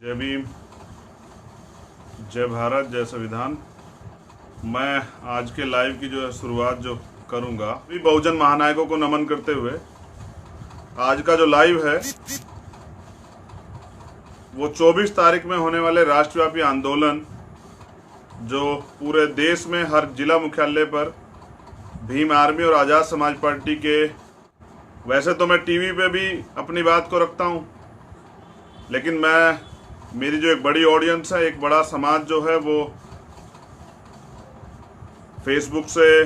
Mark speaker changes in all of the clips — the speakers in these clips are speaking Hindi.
Speaker 1: जय भीम, जय भारत, जय संविधान। मैं आज के लाइव की जो है शुरुआत जो करूंगा भी बहुजन महानायकों को नमन करते हुए। आज का जो लाइव है वो 24 तारीख में होने वाले राष्ट्रव्यापी आंदोलन जो पूरे देश में हर जिला मुख्यालय पर भीम आर्मी और आज़ाद समाज पार्टी के, वैसे तो मैं टीवी पे भी अपनी बात को रखता हूँ, लेकिन मेरी जो एक बड़ी ऑडियंस है, एक बड़ा समाज जो है वो फेसबुक से,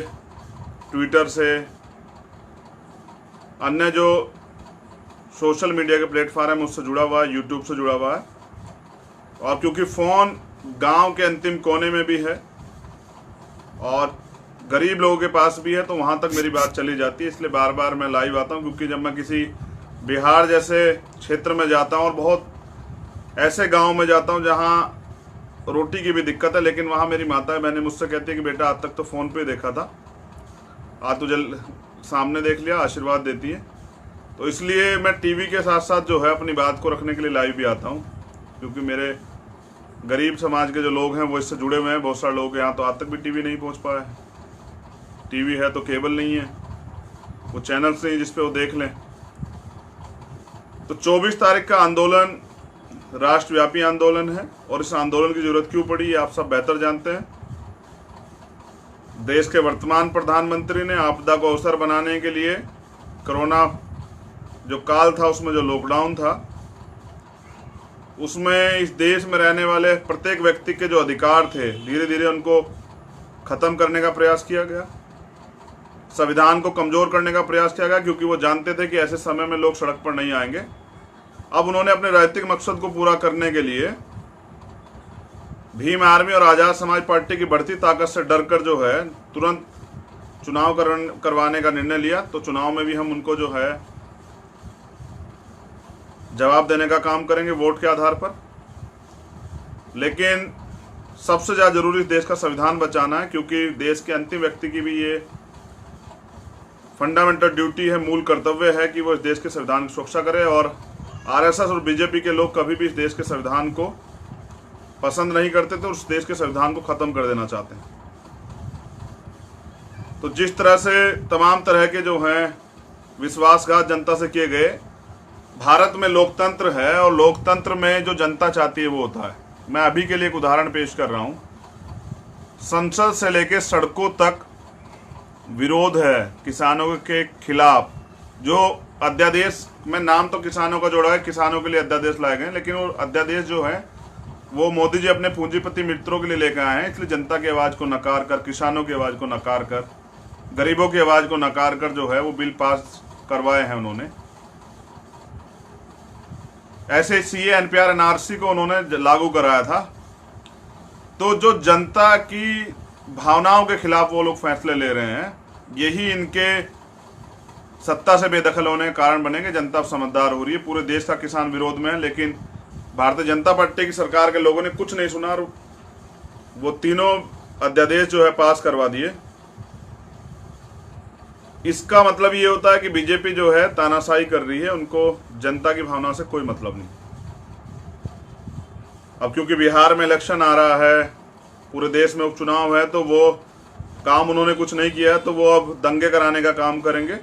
Speaker 1: ट्विटर से, अन्य जो सोशल मीडिया के प्लेटफॉर्म है उससे जुड़ा हुआ है, यूट्यूब से जुड़ा हुआ है। और क्योंकि फ़ोन गांव के अंतिम कोने में भी है और गरीब लोगों के पास भी है, तो वहां तक मेरी बात चली जाती है। इसलिए बार बार मैं लाइव आता हूं, क्योंकि जब मैं किसी बिहार जैसे क्षेत्र में जाता हूं और बहुत ऐसे गांव में जाता हूं जहां रोटी की भी दिक्कत है, लेकिन वहां मेरी माता बहनें मुझसे कहती है कि बेटा आज तक तो फ़ोन पे देखा था, आज तुझे सामने देख लिया, आशीर्वाद देती है। तो इसलिए मैं टीवी के साथ साथ जो है अपनी बात को रखने के लिए लाइव भी आता हूँ, क्योंकि मेरे गरीब समाज के जो लोग हैं वो इससे जुड़े हुए हैं। बहुत सारे लोग यहाँ तो आज तक भी टीवी नहीं पहुँच पाए। टीवी है तो केबल नहीं है, वो चैनल्स नहीं जिस पे वो देख लें। तो 24 तारीख का आंदोलन राष्ट्रव्यापी आंदोलन है, और इस आंदोलन की जरूरत क्यों पड़ी ये आप सब बेहतर जानते हैं। देश के वर्तमान प्रधानमंत्री ने आपदा को अवसर बनाने के लिए कोरोना जो काल था, उसमें जो लॉकडाउन था, उसमें इस देश में रहने वाले प्रत्येक व्यक्ति के जो अधिकार थे धीरे धीरे उनको खत्म करने का प्रयास किया गया। संविधान को कमजोर करने का प्रयास किया गया, क्योंकि वो जानते थे कि ऐसे समय में लोग सड़क पर नहीं आएंगे। अब उन्होंने अपने राजनीतिक मकसद को पूरा करने के लिए भीम आर्मी और आज़ाद समाज पार्टी की बढ़ती ताकत से डरकर जो है तुरंत चुनाव करवाने का निर्णय लिया। तो चुनाव में भी हम उनको जो है जवाब देने का काम करेंगे वोट के आधार पर। लेकिन सबसे ज़्यादा जरूरी इस देश का संविधान बचाना है, क्योंकि देश के अंतिम व्यक्ति की भी ये फंडामेंटल ड्यूटी है, मूल कर्तव्य है कि वो इस देश के संविधान की सुरक्षा करे। और आरएसएस और बीजेपी के लोग कभी भी इस देश के संविधान को पसंद नहीं करते थे और उस देश के संविधान को खत्म कर देना चाहते हैं। तो जिस तरह से तमाम तरह के जो हैं विश्वासघात जनता से किए गए, भारत में लोकतंत्र है और लोकतंत्र में जो जनता चाहती है वो होता है। मैं अभी के लिए एक उदाहरण पेश कर रहा हूं। संसद से लेकर सड़कों तक विरोध है किसानों के खिलाफ। जो अध्यादेश में नाम तो किसानों का जोड़ा है, किसानों के लिए अध्यादेश लाए गए, लेकिन वो अध्यादेश जो है वो मोदी जी अपने पूंजीपति मित्रों के लिए लेकर आए हैं। इसलिए जनता की आवाज़ को नकार कर, किसानों की आवाज़ को नकार कर, गरीबों की आवाज़ को नकार कर जो है वो बिल पास करवाए हैं उन्होंने। ऐसे सीए, एनपीआर, एनआरसी को उन्होंने लागू कराया था। तो जो जनता की भावनाओं के खिलाफ वो लोग फैसले ले रहे हैं, यही इनके सत्ता से बेदखल होने के कारण बनेंगे। जनता अब समझदार हो रही है। पूरे देश का किसान विरोध में है, लेकिन भारतीय जनता पार्टी की सरकार के लोगों ने कुछ नहीं सुना, वो तीनों अध्यादेश जो है पास करवा दिए। इसका मतलब ये होता है कि बीजेपी जो है तानाशाही कर रही है, उनको जनता की भावना से कोई मतलब नहीं। अब क्योंकि बिहार में इलेक्शन आ रहा है, पूरे देश में उपचुनाव है, तो वो काम उन्होंने कुछ नहीं किया, तो वो अब दंगे कराने का काम करेंगे।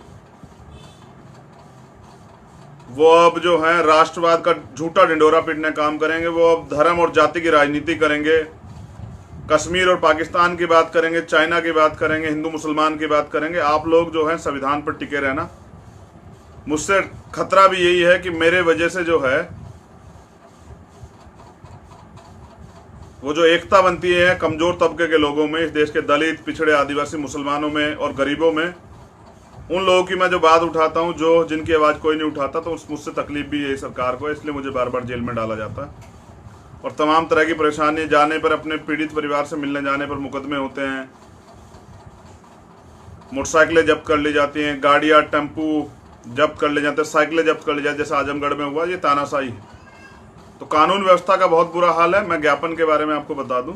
Speaker 1: वो अब जो है राष्ट्रवाद का झूठा ढिंडोरा पीटने का काम करेंगे। वो अब धर्म और जाति की राजनीति करेंगे, कश्मीर और पाकिस्तान की बात करेंगे, चाइना की बात करेंगे, हिंदू मुसलमान की बात करेंगे। आप लोग जो है संविधान पर टिके रहना। मुझसे खतरा भी यही है कि मेरे वजह से जो है वो जो एकता बनती है कमजोर तबके के लोगों में, इस देश के दलित, पिछड़े, आदिवासी, मुसलमानों में और गरीबों में, उन लोगों की मैं जो बात उठाता हूं, जो जिनकी आवाज़ कोई नहीं उठाता, तो मुझसे तकलीफ भी यही सरकार को है। इसलिए मुझे बार बार जेल में डाला जाता है और तमाम तरह की परेशानी जाने पर, अपने पीड़ित परिवार से मिलने जाने पर मुकदमे होते हैं, मोटरसाइकिलें जब्त कर ली जाती हैं, गाड़ियाँ, टेम्पू जब्त कर ले जाते हैं, साइकिलें जब्त कर ली जाती, जैसे आजमगढ़ में हुआ। ये तानाशाही है। तो कानून व्यवस्था का बहुत बुरा हाल है। मैं ज्ञापन के बारे में आपको बता दूं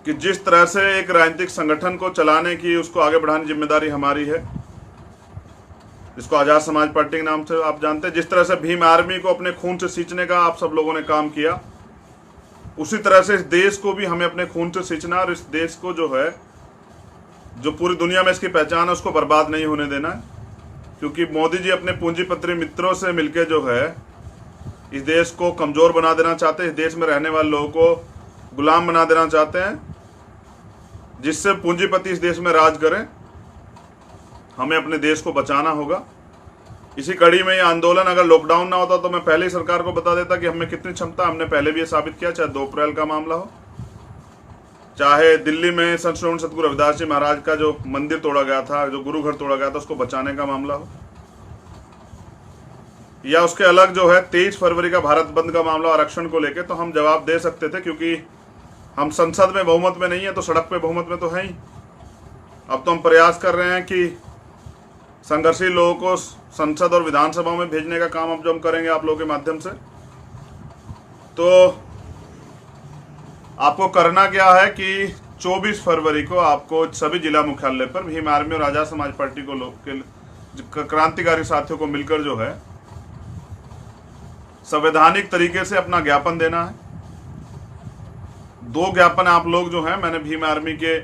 Speaker 1: कि जिस तरह से एक राजनीतिक संगठन को चलाने की, उसको आगे बढ़ाने की जिम्मेदारी हमारी है, जिसको आज़ाद समाज पार्टी के नाम से आप जानते हैं। जिस तरह से भीम आर्मी को अपने खून से सींचने का आप सब लोगों ने काम किया, उसी तरह से इस देश को भी हमें अपने खून से सींचना और इस देश को जो है, जो पूरी दुनिया में इसकी पहचान है, उसको बर्बाद नहीं होने देना है। क्योंकि मोदी जी अपने पूंजीपति मित्रों से मिलकर जो है इस देश को कमज़ोर बना देना चाहते हैं, इस देश में रहने वाले लोगों को गुलाम बना देना चाहते हैं, जिससे पूंजीपति इस देश में राज करें। हमें अपने देश को बचाना होगा। इसी कड़ी में ये आंदोलन, अगर लॉकडाउन ना होता तो मैं पहले ही सरकार को बता देता कि हमें कितनी क्षमता। हमने पहले भी ये साबित किया, चाहे 2 अप्रैल का मामला हो, चाहे दिल्ली में संत श्रोमणी सतगुरु रविदास जी महाराज का जो मंदिर तोड़ा गया था, जो गुरु घर तोड़ा गया था, उसको बचाने का मामला हो, या उसके अलग जो है 23 फरवरी का भारत बंद का मामला आरक्षण को लेके, तो हम जवाब दे सकते थे। क्योंकि हम संसद में बहुमत में नहीं है तो सड़क पे बहुमत में तो है ही। अब तो हम प्रयास कर रहे हैं कि संघर्षी लोगों को संसद और विधानसभा में भेजने का काम अब जो हम करेंगे आप लोगों के माध्यम से। तो आपको करना क्या है कि 24 फरवरी को आपको सभी जिला मुख्यालय पर भीम आर्मी और आज़ाद समाज पार्टी को क्रांतिकारी साथियों को मिलकर जो है संवैधानिक तरीके से अपना ज्ञापन देना है। 2 ज्ञापन आप लोग जो हैं, मैंने भीम आर्मी के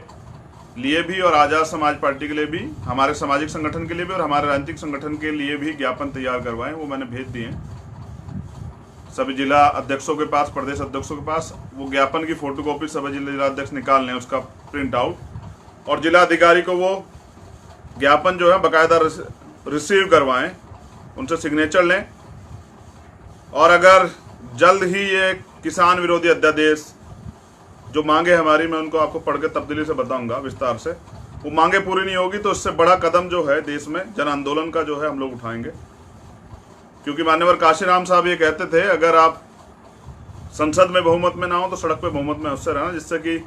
Speaker 1: लिए भी और आज़ाद समाज पार्टी के लिए भी, हमारे सामाजिक संगठन के लिए भी और हमारे राजनीतिक संगठन के लिए भी ज्ञापन तैयार करवाएं, वो मैंने भेज दिए सभी जिला अध्यक्षों के पास, प्रदेश अध्यक्षों के पास। वो ज्ञापन की फोटोकॉपी सभी जिला अध्यक्ष निकाल लें, उसका प्रिंट आउट, और जिला अधिकारी को वो ज्ञापन जो है बाकायदा रिसीव करवाएं, उनसे सिग्नेचर लें। और अगर जल्द ही ये किसान विरोधी अध्यादेश जो मांगे हमारी, मैं उनको आपको पढ़ के तब्दीली से बताऊंगा विस्तार से, वो मांगे पूरी नहीं होगी तो इससे बड़ा कदम जो है देश में जन आंदोलन का जो है हम लोग उठाएंगे। क्योंकि मान्यवर काशीराम साहब ये कहते थे, अगर आप संसद में बहुमत में ना हो तो सड़क पे बहुमत में उससे रहना, जिससे कि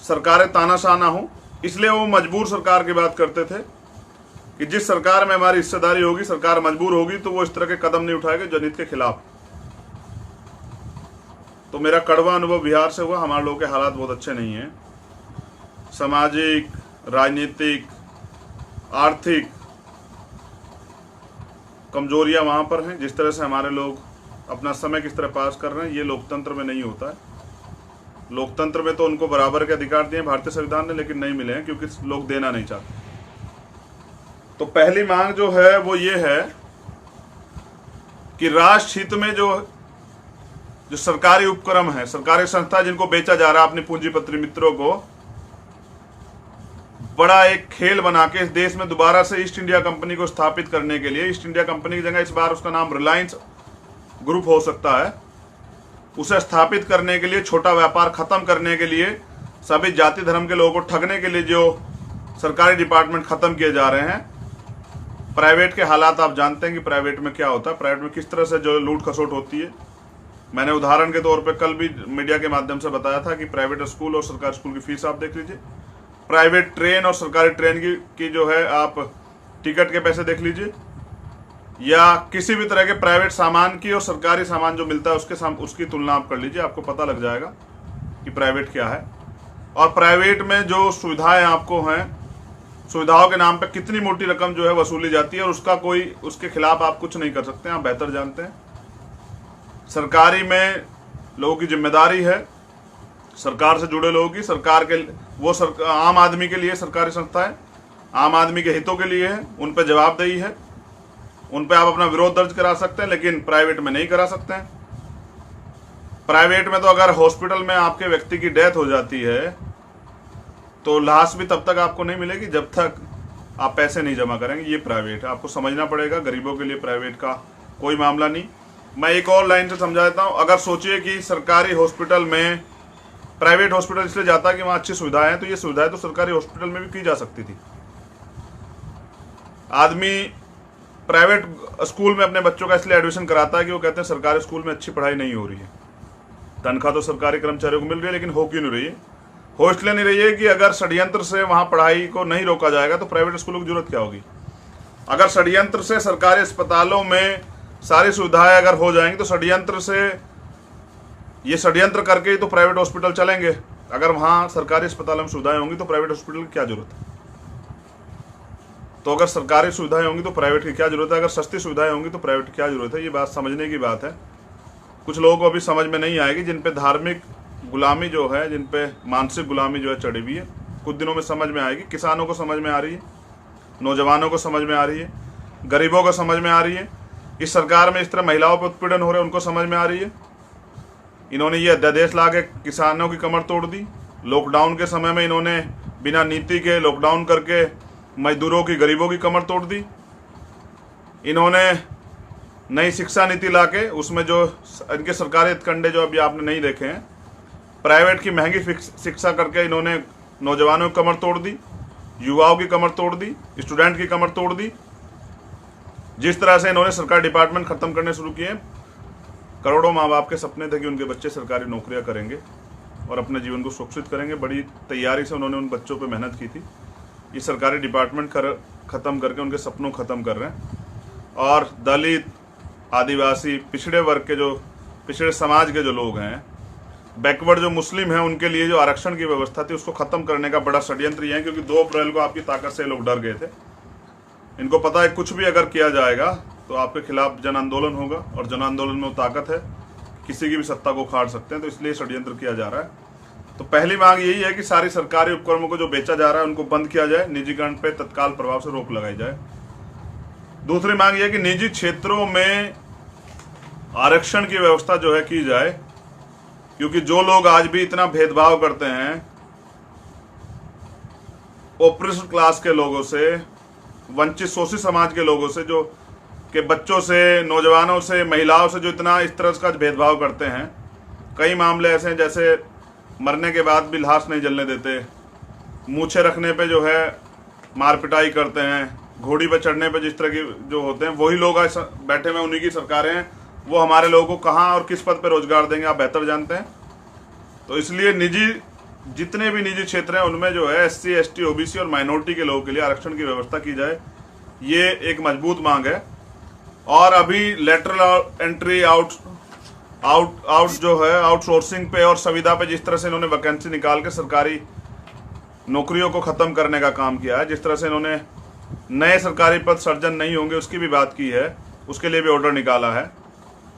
Speaker 1: सरकारें तानाशाह ना हो। इसलिए वो मजबूर सरकार की बात करते थे कि जिस सरकार में हमारी हिस्सेदारी होगी, सरकार मजबूर होगी, तो वो इस तरह के कदम नहीं उठाएगी जनहित के खिलाफ। तो मेरा कड़वा अनुभव बिहार से हुआ। हमारे लोगों के हालात बहुत अच्छे नहीं हैं, सामाजिक, राजनीतिक, आर्थिक कमजोरियां वहाँ पर हैं। जिस तरह से हमारे लोग अपना समय किस तरह पास कर रहे हैं, ये लोकतंत्र में नहीं होता है। लोकतंत्र में तो उनको बराबर के अधिकार दिए भारतीय संविधान ने, लेकिन नहीं मिले हैं क्योंकि लोग देना नहीं चाहते। तो पहली मांग जो है वो ये है कि राष्ट्र हित में जो सरकारी उपक्रम है, सरकारी संस्था जिनको बेचा जा रहा है अपने पूंजीपति मित्रों को, बड़ा एक खेल बना के इस देश में दोबारा से ईस्ट इंडिया कंपनी को स्थापित करने के लिए, ईस्ट इंडिया कंपनी की जगह इस बार उसका नाम रिलायंस ग्रुप हो सकता है, उसे स्थापित करने के लिए, छोटा व्यापार खत्म करने के लिए, सभी जाति धर्म के लोगों को ठगने के लिए जो सरकारी डिपार्टमेंट खत्म किए जा रहे हैं। प्राइवेट के हालात आप जानते हैं कि प्राइवेट में क्या होता है, प्राइवेट में किस तरह से जो लूट खसोट होती है। मैंने उदाहरण के तौर पे कल भी मीडिया के माध्यम से बताया था कि प्राइवेट स्कूल और सरकारी स्कूल की फीस आप देख लीजिए, प्राइवेट ट्रेन और सरकारी ट्रेन की जो है आप टिकट के पैसे देख लीजिए, या किसी भी तरह के प्राइवेट सामान की और सरकारी सामान जो मिलता है उसकी तुलना आप कर लीजिए, आपको पता लग जाएगा कि प्राइवेट क्या है। और प्राइवेट में जो सुविधाएं आपको हैं, सुविधाओं के नाम पर कितनी मोटी रकम जो है वसूली जाती है, और उसके खिलाफ आप कुछ नहीं कर सकते, आप बेहतर जानते हैं। सरकारी में लोगों की जिम्मेदारी है, सरकार से जुड़े लोगों की, सरकार के वो आम आदमी के लिए सरकारी संस्थाएं आम आदमी के हितों के लिए है, उन पर जवाबदेही है, उन पर आप अपना विरोध दर्ज करा सकते हैं, लेकिन प्राइवेट में नहीं करा सकते हैं। प्राइवेट में तो अगर हॉस्पिटल में आपके व्यक्ति की डेथ हो जाती है तो लाश भी तब तक आपको नहीं मिलेगी जब तक आप पैसे नहीं जमा करेंगे। ये प्राइवेट है, आपको समझना पड़ेगा। गरीबों के लिए प्राइवेट का कोई मामला नहीं। मैं एक और लाइन से समझा देता हूँ। अगर सोचिए कि सरकारी हॉस्पिटल में, प्राइवेट हॉस्पिटल इसलिए जाता है कि वहाँ अच्छी सुविधाएं हैं, तो ये सुविधाएं तो सरकारी हॉस्पिटल में भी की जा सकती थी। आदमी प्राइवेट स्कूल में अपने बच्चों का इसलिए एडमिशन कराता है कि वो कहते हैं सरकारी स्कूल में अच्छी पढ़ाई नहीं हो रही है, तनख्वाह तो सरकारी कर्मचारियों को मिल रही है, लेकिन हो क्यों नहीं रही है? हो इसलिए नहीं रही है कि अगर षड्यंत्र से वहाँ पढ़ाई को नहीं रोका जाएगा तो प्राइवेट स्कूलों की जरूरत क्या होगी। अगर षड्यंत्र से सरकारी अस्पतालों में सारी सुविधाएं अगर हो जाएंगी तो षड्यंत्र करके ही तो प्राइवेट हॉस्पिटल चलेंगे। अगर वहाँ सरकारी अस्पतालों में सुविधाएं होंगी तो प्राइवेट हॉस्पिटल की क्या जरूरत है? तो अगर सरकारी सुविधाएं होंगी तो प्राइवेट की क्या जरूरत है, अगर सस्ती सुविधाएं होंगी तो प्राइवेट की क्या जरूरत है। ये बात समझने की बात है। कुछ लोगों को अभी समझ में नहीं आएगी, जिन पे धार्मिक गुलामी जो है, जिन पे मानसिक गुलामी जो है चढ़ी हुई है, कुछ दिनों में समझ में आएगी। किसानों को समझ में आ रही है, नौजवानों को समझ में आ रही है, गरीबों को समझ में आ रही है। इस सरकार में इस तरह महिलाओं पर उत्पीड़न हो रहे हैं, उनको समझ में आ रही है। इन्होंने ये अध्यादेश ला के किसानों की कमर तोड़ दी। लॉकडाउन के समय में इन्होंने बिना नीति के लॉकडाउन करके मजदूरों की, गरीबों की कमर तोड़ दी। इन्होंने नई शिक्षा नीति लाके उसमें जो इनके सरकारी हथकंडे जो अभी आपने नहीं देखे हैं, प्राइवेट की महंगी शिक्षा करके इन्होंने नौजवानों की कमर तोड़ दी, युवाओं की कमर तोड़ दी, स्टूडेंट की कमर तोड़ दी। जिस तरह से इन्होंने सरकारी डिपार्टमेंट खत्म करने शुरू किए। करोड़ों माँ बाप के सपने थे कि उनके बच्चे सरकारी नौकरियां करेंगे और अपने जीवन को सुरक्षित करेंगे। बड़ी तैयारी से उन्होंने उन बच्चों पे मेहनत की थी। ये सरकारी डिपार्टमेंट खत्म करके उनके सपनों खत्म कर रहे हैं। और दलित, आदिवासी, पिछड़े वर्ग के, जो पिछड़े समाज के जो लोग हैं, बैकवर्ड जो मुस्लिम हैं, उनके लिए जो आरक्षण की व्यवस्था थी उसको खत्म करने का बड़ा षड्यंत्र ये है। क्योंकि 2 अप्रैल को आपकी ताकत से लोग डर गए थे। इनको पता है कुछ भी अगर किया जाएगा तो आपके खिलाफ जन आंदोलन होगा, और जन आंदोलन में वो ताकत है, किसी की भी सत्ता को उखाड़ सकते हैं। तो इसलिए षड्यंत्र किया जा रहा है। तो पहली मांग यही है कि सारी सरकारी उपक्रमों को जो बेचा जा रहा है उनको बंद किया जाए, निजीकरण पे तत्काल प्रभाव से रोक लगाई जाए। दूसरी मांग यह है कि निजी क्षेत्रों में आरक्षण की व्यवस्था जो है की जाए, क्योंकि जो लोग आज भी इतना भेदभाव करते हैं ओप्रेस्ड क्लास के लोगों से, वंचित शोषित समाज के लोगों से, जो के बच्चों से, नौजवानों से, महिलाओं से जो इतना इस तरह का भेदभाव करते हैं। कई मामले ऐसे हैं जैसे मरने के बाद भी लाश नहीं जलने देते, मूछे रखने पे जो है मार पिटाई करते हैं, घोड़ी पर चढ़ने पे जिस तरह की जो होते हैं, वही लोग आज बैठे हुए, उन्हीं की सरकारें हैं। वो हमारे लोगों को कहाँ और किस पद पर रोजगार देंगे आप बेहतर जानते हैं। तो इसलिए जितने भी निजी क्षेत्र हैं उनमें जो है SC, ST, OBC और माइनॉरिटी के लोगों के लिए आरक्षण की व्यवस्था की जाए। ये एक मजबूत मांग है। और अभी लेटरल एंट्री आउट जो है आउटसोर्सिंग पे और संविदा पे जिस तरह से इन्होंने वैकेंसी निकाल के सरकारी नौकरियों को खत्म करने का काम किया है, जिस तरह से इन्होंने नए सरकारी पद सृजन नहीं होंगे उसकी भी बात की है, उसके लिए भी ऑर्डर निकाला है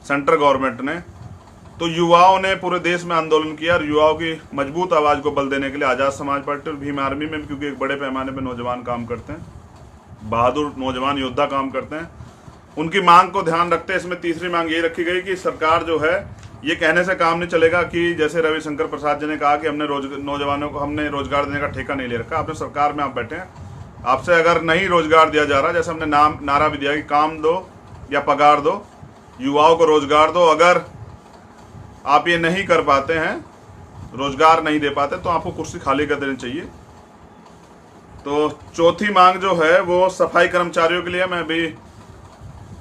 Speaker 1: सेंट्रल गवर्नमेंट ने। तो युवाओं ने पूरे देश में आंदोलन किया और युवाओं की मजबूत आवाज को बल देने के लिए आज़ाद समाज पार्टी और भीम आर्मी में, क्योंकि एक बड़े पैमाने पर नौजवान काम करते हैं, बहादुर नौजवान योद्धा काम करते हैं, उनकी मांग को ध्यान रखते हैं इसमें तीसरी मांग ये रखी गई कि सरकार जो है, ये कहने से काम नहीं चलेगा कि जैसे रविशंकर प्रसाद जी ने कहा कि हमने नौजवानों को हमने रोजगार देने का ठेका नहीं ले रखा। आपने सरकार में आप बैठे हैं, आपसे अगर नहीं रोजगार दिया जा रहा, जैसे हमने नारा भी दिया कि काम दो या पगार दो, युवाओं को रोजगार दो, अगर आप ये नहीं कर पाते हैं, रोजगार नहीं दे पाते, तो आपको कुर्सी खाली कर देनी चाहिए। तो चौथी मांग जो है वो सफाई कर्मचारियों के लिए। मैं भी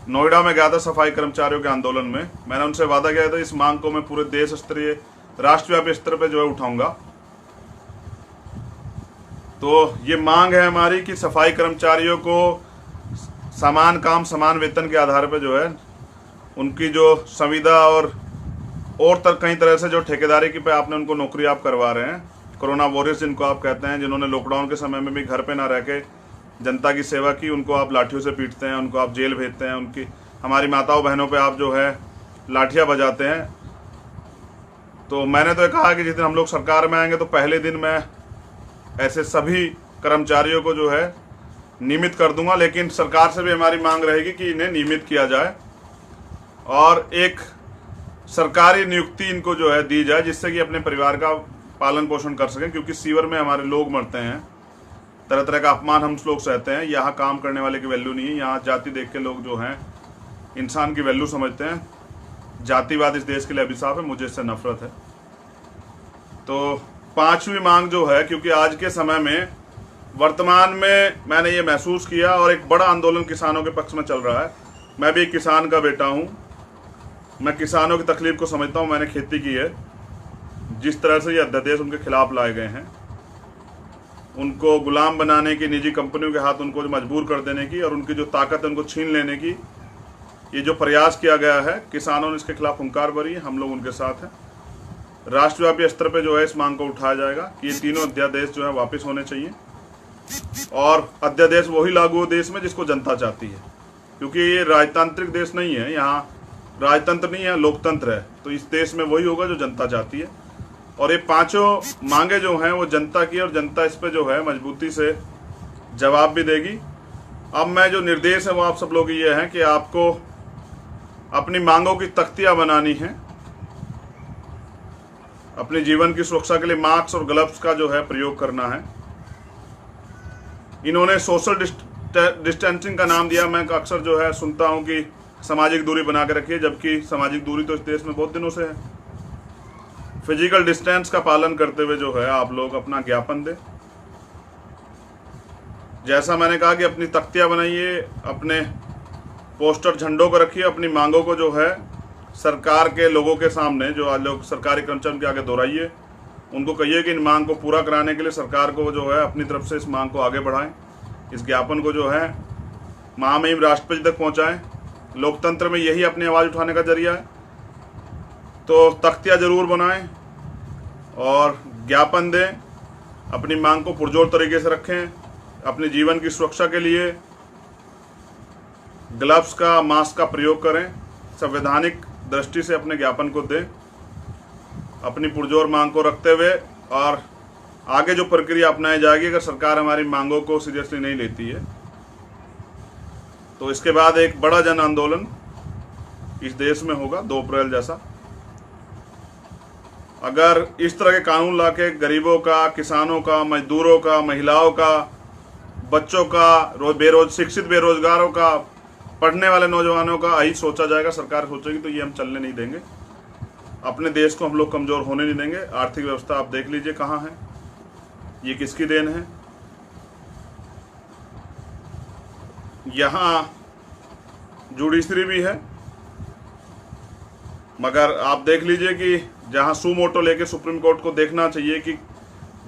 Speaker 1: नोएडा में गया था सफाई कर्मचारियों के आंदोलन में, मैंने उनसे वादा किया था इस मांग को मैं पूरे देश स्तरीय, राष्ट्रव्यापी स्तर पे जो है उठाऊंगा। तो ये मांग है हमारी कि सफाई कर्मचारियों को समान काम समान वेतन के आधार पर जो है उनकी जो संविदा और कई तरह से जो ठेकेदारी की पे आपने उनको नौकरी आप करवा रहे हैं, कोरोना वॉरियर्स जिनको आप कहते हैं, जिन्होंने लॉकडाउन के समय में भी घर पे ना रह के जनता की सेवा की, उनको आप लाठियों से पीटते हैं, उनको आप जेल भेजते हैं, उनकी हमारी माताओं बहनों पे आप जो है लाठियां बजाते हैं। तो मैंने तो कहा कि जिस दिन हम लोग सरकार में आएंगे तो पहले दिन मैं ऐसे सभी कर्मचारियों को जो है नियमित कर दूंगा। लेकिन सरकार से भी हमारी मांग रहेगी कि इन्हें नियमित किया जाए और एक सरकारी नियुक्ति इनको जो है दी जाए, जिससे कि अपने परिवार का पालन पोषण कर सकें। क्योंकि सीवर में हमारे लोग मरते हैं, तरह तरह का अपमान हम लोग सहते हैं। यहाँ काम करने वाले की वैल्यू नहीं है, यहाँ जाति देख के लोग जो हैं इंसान की वैल्यू समझते हैं। जातिवाद इस देश के लिए अभिशाप है, मुझे इससे नफरत है। तो पांचवी मांग जो है, क्योंकि आज के समय में वर्तमान में मैंने ये महसूस किया और एक बड़ा आंदोलन किसानों के पक्ष में चल रहा है। मैं भी एक किसान का बेटा हूँ, मैं किसानों की तकलीफ को समझता हूँ, मैंने खेती की है। जिस तरह से ये अध्यादेश उनके खिलाफ लाए गए हैं, उनको गुलाम बनाने की, निजी कंपनियों के हाथ उनको मजबूर कर देने की और उनकी जो ताकत है उनको छीन लेने की, ये जो प्रयास किया गया है, किसानों ने इसके खिलाफ हुंकार भरी है। हम लोग उनके साथ हैं। राष्ट्रव्यापी स्तर पर जो है इस मांग को उठाया जाएगा कि ये तीनों अध्यादेश जो है वापस होने चाहिए और अध्यादेश वही लागू हो देश में जिसको जनता चाहती है, क्योंकि ये राजतांत्रिक देश नहीं है, यहाँ राजतंत्र नहीं है, लोकतंत्र है। तो इस देश में वही होगा जो जनता चाहती है। और ये पांचों मांगे जो हैं वो जनता की, और जनता इस पे जो है मजबूती से जवाब भी देगी। अब मैं जो निर्देश है वो आप सब लोग ये हैं कि आपको अपनी मांगों की तख्तियां बनानी है। अपने जीवन की सुरक्षा के लिए मास्क और ग्लव्स का जो है प्रयोग करना है। इन्होंने सोशल डिस्टेंसिंग का नाम दिया। मैं अक्सर जो है सुनता हूं कि सामाजिक दूरी बना के रखिए, जबकि सामाजिक दूरी तो इस देश में बहुत दिनों से है। फिजिकल डिस्टेंस का पालन करते हुए जो है आप लोग अपना ज्ञापन दें। जैसा मैंने कहा कि अपनी तख्तियां बनाइए, अपने पोस्टर झंडों को रखिए, अपनी मांगों को जो है सरकार के लोगों के सामने, जो आज लोग सरकारी कर्मचारियों के आगे दोहराइए। उनको कहिए कि इन मांग को पूरा कराने के लिए सरकार को जो है अपनी तरफ से इस मांग को आगे बढ़ाएं। इस ज्ञापन को जो है महामहिम राष्ट्रपति तक पहुंचाएं। लोकतंत्र में यही अपनी आवाज़ उठाने का जरिया है। तो तख्तियाँ जरूर बनाएं और ज्ञापन दें, अपनी मांग को पुरजोर तरीके से रखें। अपने जीवन की सुरक्षा के लिए ग्लव्स का, मास्क का प्रयोग करें। संवैधानिक दृष्टि से अपने ज्ञापन को दें, अपनी पुरजोर मांग को रखते हुए। और आगे जो प्रक्रिया अपनाई जाएगी, अगर सरकार हमारी मांगों को सीरियसली नहीं लेती है तो इसके बाद एक बड़ा जन आंदोलन इस देश में होगा 2 अप्रैल जैसा। अगर इस तरह के कानून लाके गरीबों का, किसानों का, मजदूरों का, महिलाओं का, बच्चों का, शिक्षित बेरोजगारों का, पढ़ने वाले नौजवानों का ही सोचा जाएगा, सरकार सोचेगी, तो ये हम चलने नहीं देंगे। अपने देश को हम लोग कमज़ोर होने नहीं देंगे। आर्थिक व्यवस्था आप देख लीजिए कहाँ है, ये किसकी देन है। यहाँ जुडिशरी भी है, मगर आप देख लीजिए कि जहाँ सुमोटो लेके सुप्रीम कोर्ट को देखना चाहिए कि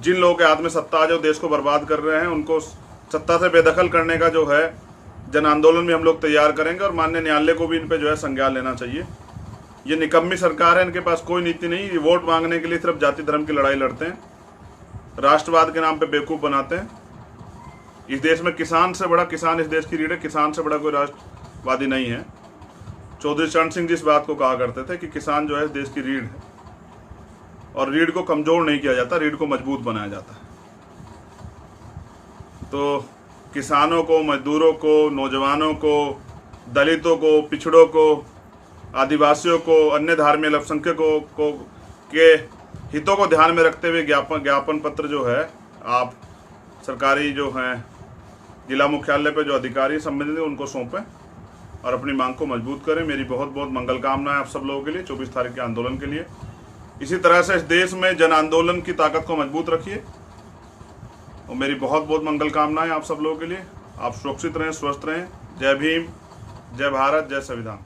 Speaker 1: जिन लोगों के हाथ में सत्ता जो देश को बर्बाद कर रहे हैं, उनको सत्ता से बेदखल करने का जो है जन आंदोलन भी हम लोग तैयार करेंगे। और माननीय न्यायालय को भी इन पे जो है संज्ञान लेना चाहिए। ये निकम्मी सरकार है, इनके पास कोई नीति नहीं। ये वोट मांगने के लिए सिर्फ जाति धर्म की लड़ाई लड़ते हैं, राष्ट्रवाद के नाम पे बेवकूफ़ बनाते हैं। इस देश में किसान से बड़ा, किसान इस देश की रीढ़ है, किसान से बड़ा कोई राष्ट्रवादी नहीं है। चौधरी चरण सिंह जी इस बात को कहा करते थे कि किसान जो है इस देश की रीढ़ है, और रीढ़ को कमज़ोर नहीं किया जाता, रीढ़ को मजबूत बनाया जाता है। तो किसानों को, मजदूरों को, नौजवानों को, दलितों को, पिछड़ों को, आदिवासियों को, अन्य धार्मिक अल्पसंख्यकों को के हितों को ध्यान में रखते हुए ज्ञापन पत्र जो है आप सरकारी जो हैं जिला मुख्यालय पे जो अधिकारी संबंधित उनको सौंपें और अपनी मांग को मजबूत करें। मेरी बहुत बहुत मंगल कामनाएं आप सब लोगों के लिए 24 तारीख के आंदोलन के लिए। इसी तरह से इस देश में जन आंदोलन की ताकत को मजबूत रखिए, और मेरी बहुत बहुत मंगल कामनाएं आप सब लोगों के लिए। आप सुरक्षित रहें, स्वस्थ रहें। जय भीम, जय भारत, जय संविधान।